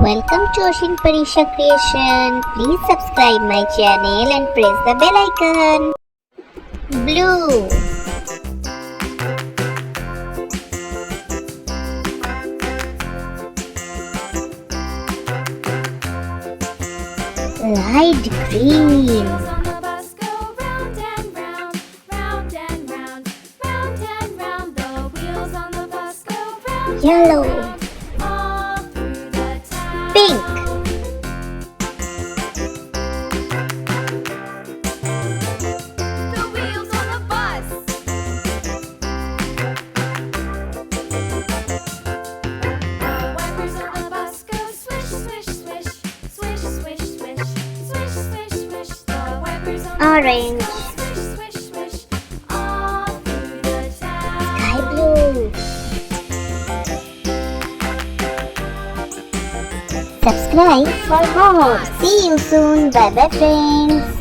Welcome to Ocean Parisha Creation. Please subscribe my channel and press the bell icon. Blue, light green, On the bus go round and round, round and round, round and round. The wheels on the bus go round yellow, all through the town. pink, The wheels on the bus. The wipers on the bus go swish, swish, swish, swish, swish, swish, swish, swish, swish. The wipers on the orange, bus go swish, swish, swish, all through the town. sky blue. Subscribe for more. See you soon. Bye bye friends.